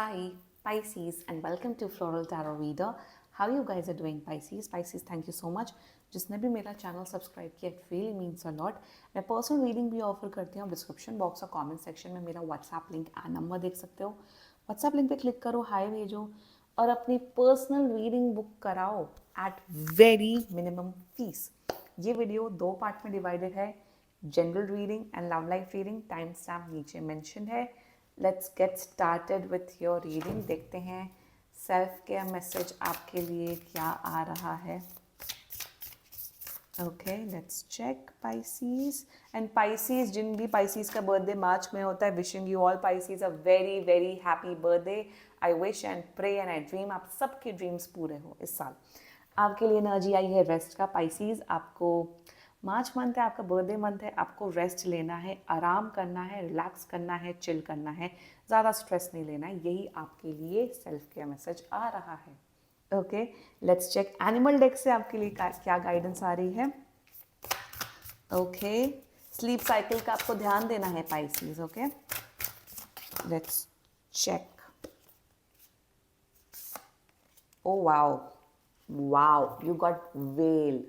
Hi, Pisces, and welcome to Floral Tarot Reader. How you guys are doing, Pisces? Pisces, thank you so much. जिसने भी मेरा channel subscribe किया, it really means a lot. मैं personal reading भी offer करती हूँ. Description box और comment section में मेरा व्हाट्सएप लिंक एंड नंबर देख सकते हो. व्हाट्सएप लिंक पे क्लिक करो, हाय भेजो और अपनी पर्सनल रीडिंग बुक कराओ एट वेरी मिनिमम फीस. ये वीडियो 2 पार्ट में डिवाइडेड है. General reading and love life reading. Time stamp नीचे मेंशन है. Let's get started with your reading. देखते हैं सेल्फ केयर मैसेज आपके लिए क्या आ रहा है. Okay, let's check Pisces. And Pisces, जिन भी Pisces का बर्थडे मार्च में होता है, wishing you all Pisces a very very happy birthday. I wish and pray and I dream आप सबके ड्रीम्स पूरे हो इस साल. आपके लिए एनर्जी आई है रेस्ट का. Pisces, आपको मार्च मंथ है, आपका बर्थडे मंथ है. आपको रेस्ट लेना है, आराम करना है, रिलैक्स करना है, चिल करना है, ज़्यादा स्ट्रेस नहीं लेना है. यही आपके लिए सेल्फ केयर मैसेज आ रहा है. Okay, let's check animal deck से आपके लिए क्या गाइडेंस आ रही है. ओके, स्लीप साइकिल का आपको ध्यान देना है Pisces. Okay, let's check. Oh wow, wow, you got well.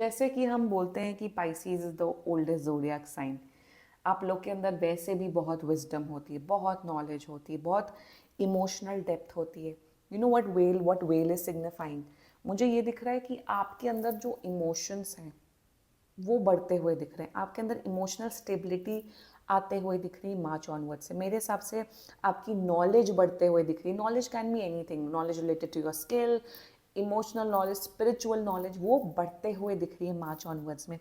जैसे कि हम बोलते हैं कि Pisces is the oldest zodiac sign. आप लोग के अंदर वैसे भी बहुत विजडम होती है, बहुत नॉलेज होती है, बहुत इमोशनल डेप्थ होती है. You know what well is signifying. मुझे ये दिख रहा है कि आपके अंदर जो इमोशंस हैं वो बढ़ते हुए दिख रहे हैं. आपके अंदर इमोशनल स्टेबिलिटी आते हुए दिख रही है मार्च ऑनवर्ड से. मेरे हिसाब से आपकी नॉलेज बढ़ते हुए दिख रही है. Knowledge can be anything. Knowledge related to your skill, emotional knowledge, spiritual knowledge, वो बढ़ते हुए दिख रही है मार्च ऑनवर्ड्स में.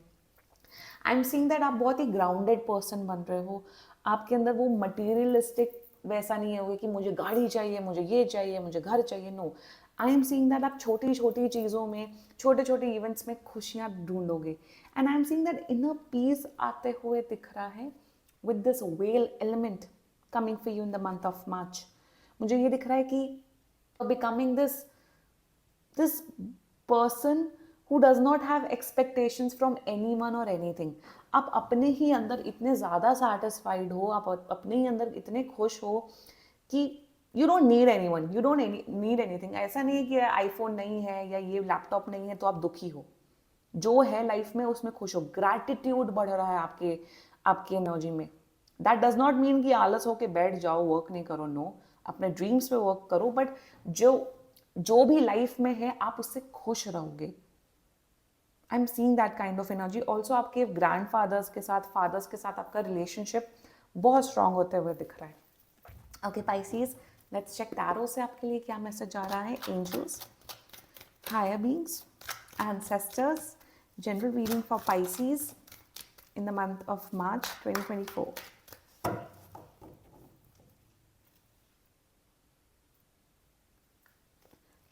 आई एम सीइंग दैट आप बहुत ही ग्राउंडेड पर्सन बन रहे हो. आपके अंदर वो मटीरियलिस्टिक वैसा नहीं होगा कि मुझे गाड़ी चाहिए, मुझे ये चाहिए, मुझे घर चाहिए. No, I am seeing that आप छोटी छोटी चीज़ों में, छोटे छोटे इवेंट्स में खुशियाँ ढूंढोगे. And I am seeing that inner peace आते हुए दिख रहा है with this well element coming for you in the month of March. मुझे ये दिख रहा है कि becoming this person who does not have expectations from anyone or anything. आप अपने ही अंदर इतने ज़्यादा satisfied हो, आप अपने ही अंदर इतने खुश हो कि you don't need anyone, you don't need anything. ऐसा नहीं है कि आईफोन नहीं है या ये लैपटॉप नहीं है तो आप दुखी हो. जो है लाइफ में उसमें खुश हो. ग्रैटिट्यूड बढ़ रहा है आपके आपकी एनर्जी में. दैट डज नॉट मीन कि आलस होके बैठ जाओ, वर्क नहीं करो. नो, अपने ड्रीम्स पे वर्क करो. बट जो भी लाइफ में है आप उससे खुश रहोगे. आई am seeing that kind of energy. Also आपके ग्रैंड फादर्स के साथ, फादर्स के साथ आपका रिलेशनशिप बहुत स्ट्रांग होते हुए दिख रहा है. Okay Pisces, let's check tarot से आपके लिए क्या मैसेज आ रहा है. Angels, higher beings, ancestors, general reading for Pisces in the month of March 2024.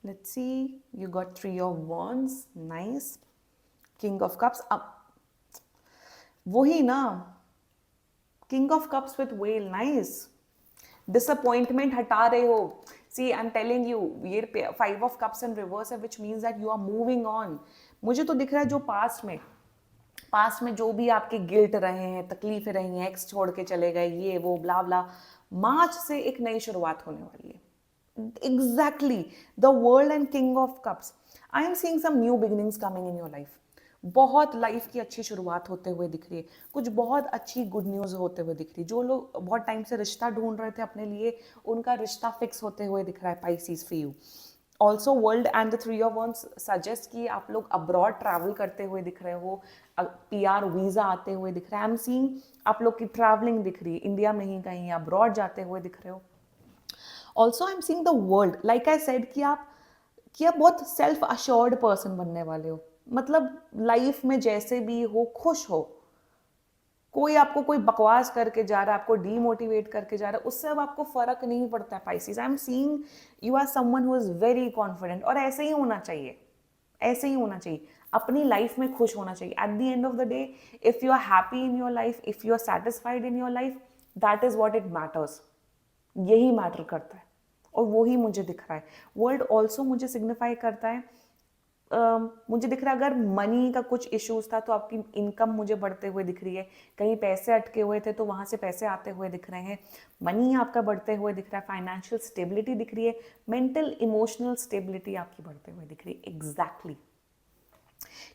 Let's see, you got 3 of Wands, nice. King of Cups, अब वही ना, King of Cups with whale, nice. Disappointment हटा रहे हो. See, I'm telling you, ये 5 of Cups in reverse है, which means that you are moving on. मुझे तो दिख रहा है जो पास्ट में जो भी आपके गिल्ट रहे हैं, तकलीफें रही हैं, एक्स छोड़ के चले गए, ये वो ब्ला ब्ला, मार्च से एक नई शुरुआत होने वाली है. Exactly, the world and king of cups. I am seeing some new beginnings coming in your life. बहुत लाइफ की अच्छी शुरुआत होते हुए दिख रही है. कुछ बहुत अच्छी गुड न्यूज़ होते हुए दिख रही है. जो लोग बहुत टाइम से रिश्ता ढूंढ रहे थे अपने लिए, उनका रिश्ता फिक्स होते हुए दिख रहा है Pisces for you. Also world and the 3 of Wands suggest कि आप लोग अब्रॉड ट्रैवल करते हुए दिख रहे हो. PR वीज़ा आते हुए दिख रहा है. आई एम सीइंग आप लोग की ट्रैवलिंग दिख रही है, इंडिया में ही कहीं अब्रॉड जाते हुए दिख रहे हो. Also I am seeing the world, like I said कि आप बहुत सेल्फ अश्योर्ड पर्सन बनने वाले हो. मतलब लाइफ में जैसे भी हो खुश हो. कोई बकवास करके जा रहा है, आपको डीमोटिवेट करके जा रहा है, उससे अब आपको फर्क नहीं पड़ता है Pisces. I am seeing you are someone who is very confident. और ऐसे ही होना चाहिए, ऐसे ही होना चाहिए. अपनी लाइफ में खुश होना चाहिए. At the end of the day, if you are happy in your life, if you are satisfied in your life, that is what it matters. यही मैटर करता है और वही मुझे दिख रहा है. वर्ल्ड ऑल्सो मुझे सिग्निफाई करता है मुझे दिख रहा है अगर मनी का कुछ इश्यूज था तो आपकी इनकम मुझे बढ़ते हुए दिख रही है, कहीं पैसे अटके हुए थे तो वहाँ से पैसे आते हुए दिख रहे हैं, मनी आपका बढ़ते हुए दिख रहा है, फाइनेंशियल स्टेबिलिटी दिख रही है, मेंटल इमोशनल स्टेबिलिटी आपकी बढ़ते हुए दिख रही है। एग्जैक्टली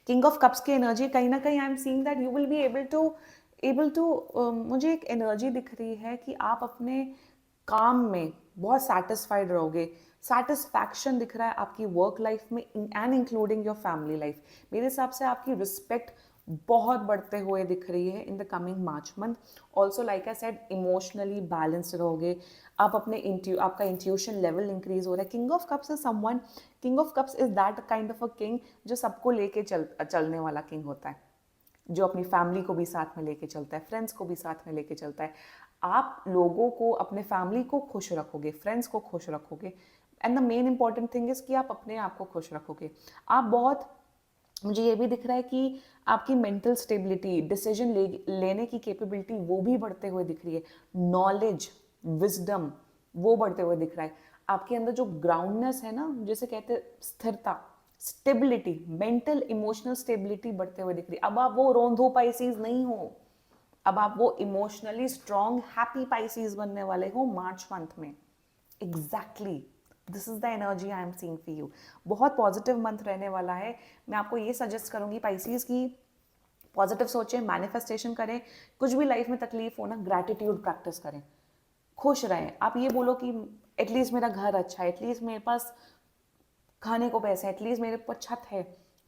किंग ऑफ कप्स की एनर्जी कहीं ना कहीं I am seeing that you will be able to मुझे एक एनर्जी दिख रही है कि आप अपने काम में बहुत सेटिस्फाइड रहोगे, सेटिस्फैक्शन दिख रहा है आपकी वर्क लाइफ में and including your family life. मेरे हिसाब से आपकी रिस्पेक्ट बहुत बढ़ते हुए दिख रही है in the coming March month. Also like I said emotionally balanced रहोगे आप, अपने आपका इंट्यूशन लेवल इंक्रीज हो रहा है। King of cups is someone, king of cups is that kind of a king जो सबको लेके चलने वाला किंग होता है, जो अपनी फैमिली को भी साथ में लेके चलता है, फ्रेंड्स को भी साथ में लेके चलता है। आप लोगों को, अपने फैमिली को खुश रखोगे, फ्रेंड्स को खुश रखोगे, and the main important thing is कि आप अपने आप को खुश रखोगे। आप बहुत, मुझे ये भी दिख रहा है कि आपकी मेंटल स्टेबिलिटी, डिसीजन लेने की कैपेबिलिटी वो भी बढ़ते हुए दिख रही है, नॉलेज, विजडम वो बढ़ते हुए दिख रहा है। आपके अंदर जो ग्राउंडनेस है ना, जैसे कहते हैं स्थिरता, स्टेबिलिटी, मेंटल इमोशनल स्टेबिलिटी बढ़ते हुए दिख रही है। अब आप वो रोंदू पाइसीज नहीं हो, अब आप वो इमोशनली स्ट्रॉन्ग हैप्पी पाइसीज बनने वाले हो मार्च मंथ में। Exactly this is the energy I am seeing for you. बहुत पॉजिटिव मंथ रहने वाला है। मैं आपको ये सजेस्ट करूंगी पाइसीज की पॉजिटिव सोचें, मैनिफेस्टेशन करें, कुछ भी लाइफ में तकलीफ हो ना, ग्रैटिट्यूड प्रैक्टिस करें, खुश रहें। आप ये बोलो कि एटलीस्ट मेरा घर अच्छा है, एटलीस्ट मेरे पास खाने को पैसा है, एटलीस्ट मेरे पर छत है।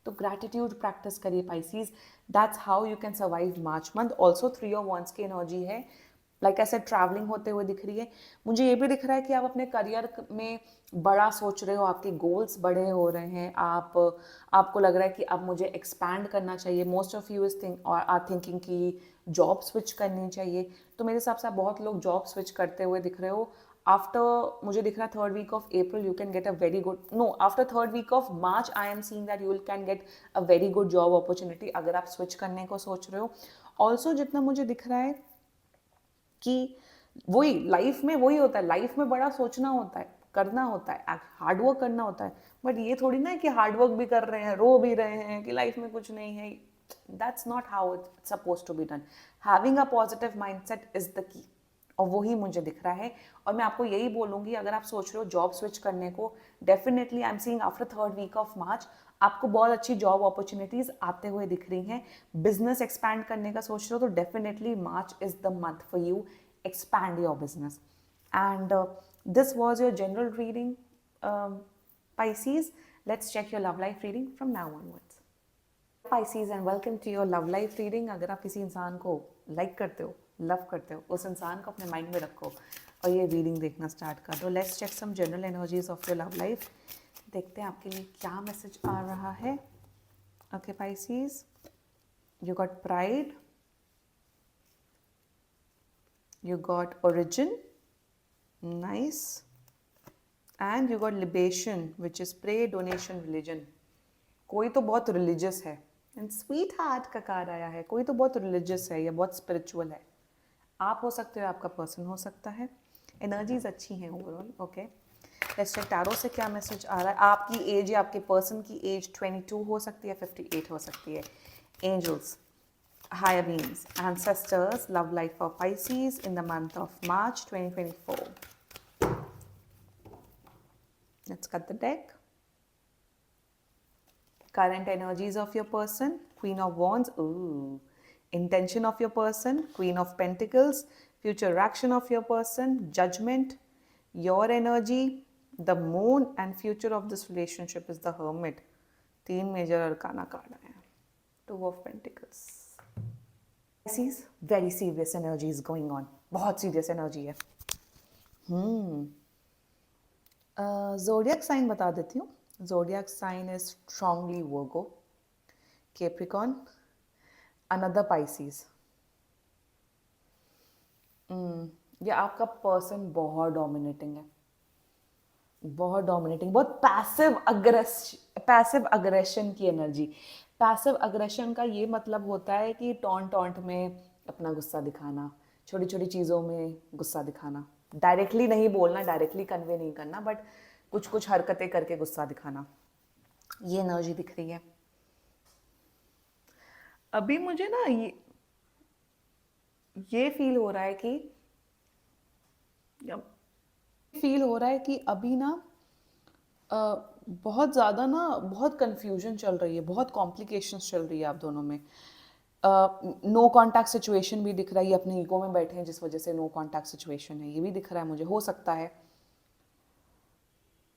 तो ग्रैटिट्यूड प्रैक्टिस करिए Pisces, that's how you can survive March month. Also 3 of wands की एनर्जी है, लाइक ऐसे ट्रैवलिंग होते हुए दिख रही है। मुझे ये भी दिख रहा है कि आप अपने करियर में बड़ा सोच रहे हो, आपके गोल्स बड़े हो रहे हैं, आपको लग रहा है कि अब मुझे एक्सपैंड करना चाहिए। Most of you is are thinking कि जॉब स्विच करनी चाहिए। तो मेरे हिसाब से आप बहुत लोग जॉब स्विच करते हुए दिख रहे हो। आफ्टर, मुझे दिख रहा है 3rd week of April you can get a very good, no after 3rd week of March I am seeing that you can get a very good job opportunity अगर आप स्विच करने को सोच रहे हो। ऑल्सो जितना मुझे दिख रहा है कि वही लाइफ में वही होता है, लाइफ में बड़ा सोचना होता है, करना होता है, हार्डवर्क करना होता है, बट ये थोड़ी ना है कि हार्डवर्क भी कर रहे हैं, रो भी रहे हैं कि लाइफ में कुछ नहीं है। That's not how it's suppose to be done. Having a positive mindset is the key, और वही मुझे दिख रहा है। और मैं आपको यही बोलूंगी, अगर आप सोच रहे हो जॉब स्विच करने को, definitely I am seeing after 3rd week of March आपको बहुत अच्छी जॉब अपॉर्चुनिटीज आते हुए दिख रही हैं। बिजनेस एक्सपैंड करने का सोच रहे हो तो definitely March is the month for you, expand your business. And this was your general reading, Pisces. Let's check your love life reading from now onwards. Pisces and welcome to your love life reading. अगर आप किसी इंसान को like करते हो, love करते हो, उस इंसान को अपने माइंड में रखो और ये रीडिंग देखना स्टार्ट कर दो। Let's check some general energies of your love life. देखते हैं आपके लिए क्या मैसेज आ रहा है। Okay Pisces, you got pride, you got origin, nice, and you got libation which is pray, donation, religion. कोई तो बहुत रिलीजियस है, एंड स्वीट हार्ट का कार्ड आया है। कोई तो बहुत रिलीजियस है या बहुत स्पिरिचुअल है। आप हो सकते हो, आपका पर्सन हो सकता है। एनर्जीज अच्छी हैं overall. Okay let's check tarot से क्या मैसेज आ रहा है। आपकी एज या आपके पर्सन की एज 22 हो सकती है, 58 हो सकती है। Angels, higher beings, ancestors, love life for Pisces in the month of March 2024. Let's cut the deck. Current energies of your person, Queen of Wands, ooh. Intention of your person, Queen of Pentacles. Future action of your person, Judgment. Your energy, the Moon, and future of this relationship is the Hermit. 3 major arcana card आए हैं। 2 of Pentacles. Very serious energy is going on, बहुत serious energy है। Zodiac sign बता देती हूँ। Zodiac sign is strongly Virgo, Capricorn, another Pisces. ये आपका person बहुत डोमिनेटिंग है, बहुत डोमिनेटिंग, बहुत पैसिव अग्रेशन की एनर्जी। पैसिव अग्रेशन का ये मतलब होता है कि टॉन्ट में अपना गुस्सा दिखाना, छोटी छोटी चीज़ों में गुस्सा दिखाना, डायरेक्टली नहीं बोलना, डायरेक्टली कन्वे नहीं करना, बट कुछ कुछ हरकतें करके गुस्सा दिखाना। ये एनर्जी दिख रही है। अभी मुझे ना ये फील हो रहा है कि अभी ना बहुत ज़्यादा ना बहुत कंफ्यूजन चल रही है, बहुत कॉम्प्लिकेशंस चल रही है आप दोनों में। नो कॉन्टैक्ट सिचुएशन भी दिख रहा है, ये अपने ईगो में बैठे हैं जिस वजह से नो कॉन्टैक्ट सिचुएशन है, ये भी दिख रहा है मुझे। हो सकता है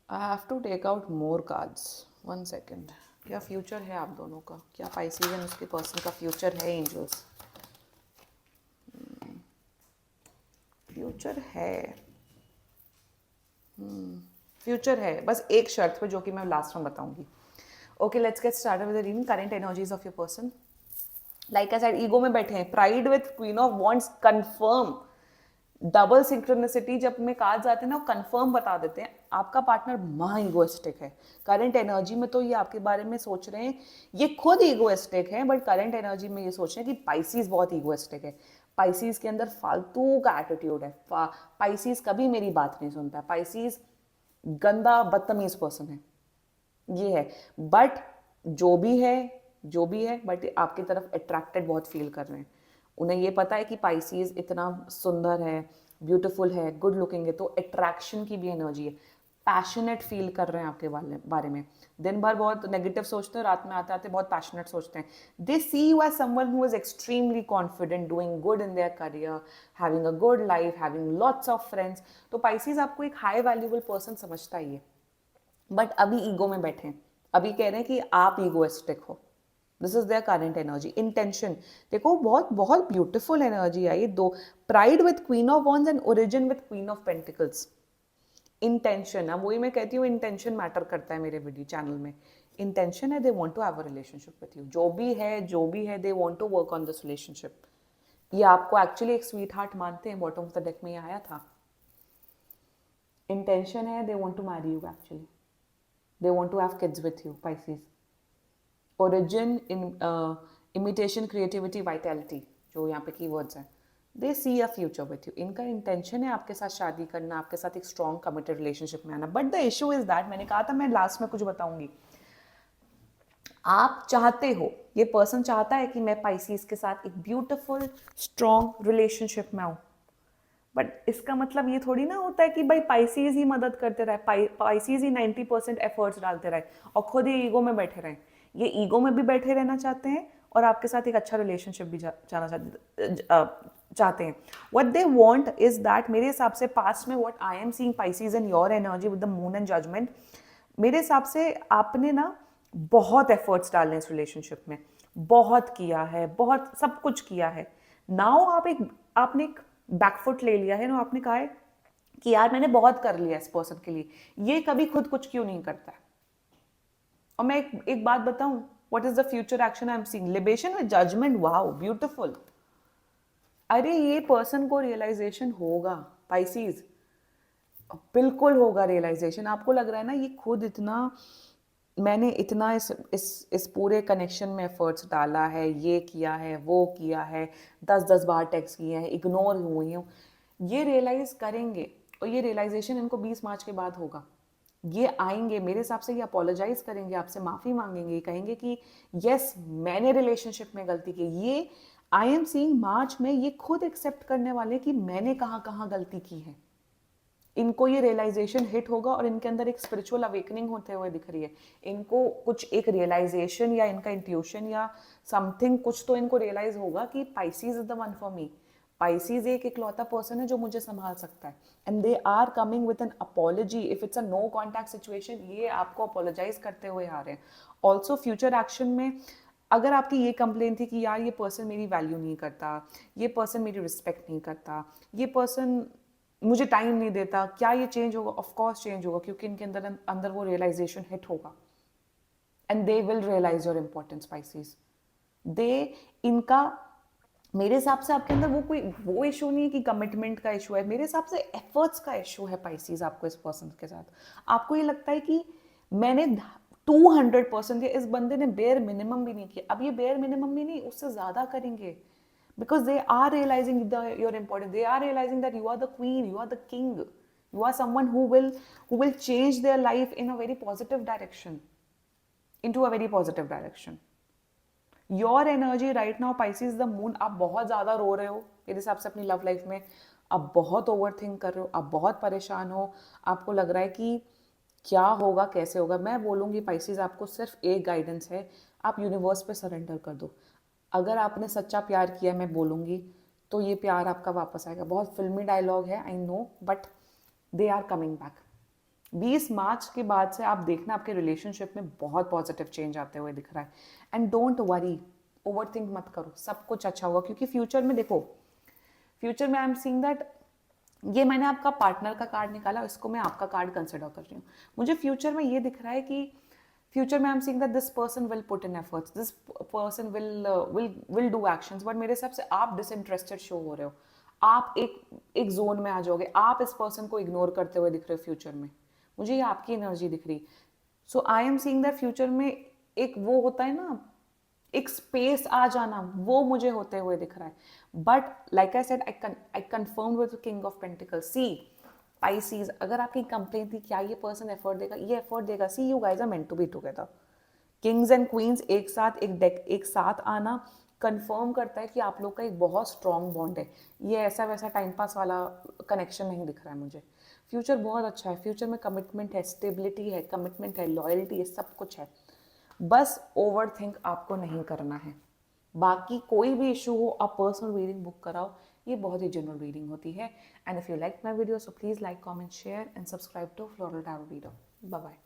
I have to take out more cards, 1 second. क्या फ्यूचर है आप दोनों का? क्या पाइसेस एंड उसके पर्सन का फ्यूचर है एंजल्स? फ्यूचर है, फ्यूचर है, बस एक शर्त पे जो कि मैं लास्ट में बताऊंगी। Okay, let's get started with the reading. Current energies of your person, like I said, ego में बैठे हैं। Pride with queen of wands, confirm. Double synchronicity जब में कार्ड्स आते हैं ना, वो कंफर्म बता देते हैं आपका पार्टनर महा ईगोइस्टिक है। करंट एनर्जी में तो ये आपके बारे में सोच रहे हैं, ये खुद ईगोइस्टिक है, बट करंट एनर्जी में ये सोच रहे हैं कि पाइसीज बहुत ईगोइस्टिक है। पाइसीज के अंदर फालतू का एटीट्यूड है। पाइसीज कभी मेरी बात नहीं सुनता। पाइसीज गंदा बदतमीज पर्सन है, ये है। बट जो भी है, बट आपकी तरफ अट्रैक्टेड बहुत फील कर रहे हैं। उन्हें ये पता है कि पाइसीज इतना सुंदर है, ब्यूटीफुल है, गुड लुकिंग है, तो अट्रैक्शन की भी एनर्जी है। पैशनेट फील कर रहे हैं आपके बारे में। दिन भर बहुत नेगेटिव सोचते हैं, रात में आते आते बहुत पैशनेट सोचते हैं। They see you as someone who is extremely confident, doing good in their career, having a good life, having lots of friends. तो पाइसीज आपको एक हाई वैल्यूबल पर्सन समझता ही है, बट अभी ईगो में बैठे हैं। अभी कह रहे हैं कि आप ईगोइस्टिक हो। This is their current energy. Intention देखो, बहुत बहुत ब्यूटीफुल एनर्जी आई दो। Pride with queen of wands and origin with queen of pentacles. Intention, अब वही मैं कहती हूँ, इंटेंशन मैटर करता है मेरे वीडियो चैनल में। इंटेंशन है, they want to have a relationship with you. जो भी है, they want to work on this relationship. ये आपको एक्चुअली एक स्वीट हार्ट मानते हैं, बॉटम ऑफ द डेक में ये आया था। इंटेंशन है, they want to marry you actually. They want to have kids with you, Pisces. Origin, imitation, creativity, vitality, जो यहाँ पे keywords हैं. They see a future with you. इनका intention है आपके साथ शादी करना, आपके साथ एक strong committed relationship में आना. But the issue is that, मैंने कहा था मैं लास्ट में कुछ बताऊंगी, आप चाहते हो, ये पर्सन चाहता है कि मैं पाइसीज के साथ एक ब्यूटिफुल स्ट्रॉन्ग रिलेशनशिप में आऊँ। बट इसका मतलब ये थोड़ी ना होता है कि भाई पाइसीज ही मदद करते रहे, पाइसीज ही 90% एफर्ट्स डालते रहे और खुद ही ईगो में बैठे रहें। ये ईगो में भी बैठे रहना चाहते हैं और आपके साथ एक अच्छा रिलेशनशिप भी चाहते हैं। What they want is that, मेरे हिसाब से पास्ट में what I am seeing Pisces and your energy with the moon and judgement, मेरे हिसाब से आपने ना बहुत एफर्ट्स डाले इस रिलेशनशिप में, बहुत किया है, बहुत सब कुछ किया है। नाउ आपने एक बैकफुट ले लिया है ना, आपने कहा है कि यार मैंने बहुत कर लिया इस पर्सन के लिए, ये कभी खुद कुछ क्यों नहीं करता है। और मैं एक बात बताऊं, what is the future action I am seeing, liberation with judgement, wow beautiful. अरे ये पर्सन को रियलाइजेशन होगा पाइसीज, बिल्कुल होगा रियलाइजेशन। आपको लग रहा है ना ये खुद इतना, मैंने इतना इस पूरे कनेक्शन में एफर्ट्स डाला है, ये किया है, वो किया है, 10-10 बार टेक्स्ट किए हैं, इग्नोर हुई हूँ, ये रियलाइज करेंगे। और ये रियलाइजेशन इनको 20 मार्च के बाद होगा। ये आएंगे मेरे हिसाब से, ये अपोलोजाइज करेंगे, आपसे माफ़ी मांगेंगे, कहेंगे कि यस मैंने रिलेशनशिप में गलती की। ये आई एम सीइंग मार्च में ये खुद एक्सेप्ट करने वाले कि मैंने कहाँ कहाँ गलती की है। इनको ये रियलाइजेशन हिट होगा और इनके अंदर एक स्पिरिचुअल अवेकनिंग होते हुए दिख रही है। इनको कुछ एक रियलाइजेशन या इनका इंट्यूशन या समथिंग, कुछ तो इनको रियलाइज होगा कि Pisces is the one for me. Pisces एक इकलौता पर्सन है जो मुझे संभाल सकता है, and they are coming with an apology. If it's a no contact situation, ये आपको अपॉलोजाइज करते हुए आ रहे हैं। ऑल्सो फ्यूचर एक्शन में अगर आपकी ये कंप्लेन थी कि यार ये पर्सन मेरी वैल्यू नहीं करता, ये पर्सन मेरी रिस्पेक्ट नहीं करता, ये पर्सन मुझे टाइम नहीं देता, क्या ये चेंज होगा? ऑफ कोर्स चेंज होगा, क्योंकि इनके अंदर वो रियलाइजेशन हिट होगा and they will realise your importance Pisces. दे इनका, मेरे हिसाब से आपके अंदर वो इशू नहीं है कि कमिटमेंट का इशू है, मेरे हिसाब से एफर्ट्स का इशू है पाइसीज आपको इस पर्सन के साथ। आपको ये लगता है कि मैंने 200% या इस बंदे ने बेयर मिनिमम भी नहीं किया। अब ये बेयर मिनिमम भी नहीं, उससे ज्यादा करेंगे, because they are realizing your importance. They are realizing that you are the queen, you are the king, you are someone who will change their life in a very positive direction. into a very positive direction. Your energy right now Pisces the moon, आप बहुत ज़्यादा रो रहे हो मेरे हिसाब से अपनी love life में, आप बहुत ओवर थिंक कर रहे हो, आप बहुत परेशान हो, आपको लग रहा है कि क्या होगा कैसे होगा। मैं बोलूँगी पाइसिस आपको सिर्फ एक गाइडेंस है, आप यूनिवर्स पे सरेंडर कर दो। अगर आपने सच्चा प्यार किया, मैं बोलूँगी, तो ये प्यार आपका वापस आएगा। बहुत फिल्मी डायलॉग है I know, but they are coming back. 20 March के बाद से आप देखना आपके रिलेशनशिप में बहुत पॉजिटिव चेंज आते हुए दिख रहा है। And don't worry, over think मत करो, सब कुछ अच्छा होगा। क्योंकि फ्यूचर में देखो, फ्यूचर में आई एम सीइंग दैट, ये मैंने आपका पार्टनर का कार्ड निकाला, इसको मैं आपका कार्ड कंसिडर कर रही हूँ। मुझे फ्यूचर में ये दिख रहा है कि फ्यूचर में आई am seeing that this person will put in efforts, this person will do actions, but मेरे हिसाब से आप डिसइंटरेस्टेड शो हो रहे हो। आप एक जोन में आ जाओगे, आप इस पर्सन को इग्नोर करते हुए दिख रहे हो फ्यूचर में। मुझे ये आपकी एनर्जी दिख रही। So I am seeing that future में एक वो होता है ना, एक स्पेस आ जाना, वो मुझे होते हुए दिख रहा है। But like I said, I confirm with king of pentacles. See Pisces, अगर आपकी कंप्लेन थी क्या ये पर्सन एफर्ट देगा, ये एफर्ट देगा। See you guys are meant to be together. Kings and queens एक साथ, एक साथ आना कंफर्म करता है कि आप लोग का एक बहुत स्ट्रॉन्ग बॉन्ड है। ये ऐसा वैसा टाइम पास वाला कनेक्शन नहीं दिख रहा है मुझे। फ्यूचर बहुत अच्छा है, फ्यूचर में कमिटमेंट है, स्टेबिलिटी है, कमिटमेंट है, लॉयल्टी है, सब कुछ है। बस ओवर थिंक आपको नहीं करना है। बाकी कोई भी इशू हो, आप पर्सनल रीडिंग बुक कराओ, ये बहुत ही जनरल रीडिंग होती है। And if you like my video, so please like, comment, share and subscribe to Floral Tarot Reader. Bye bye.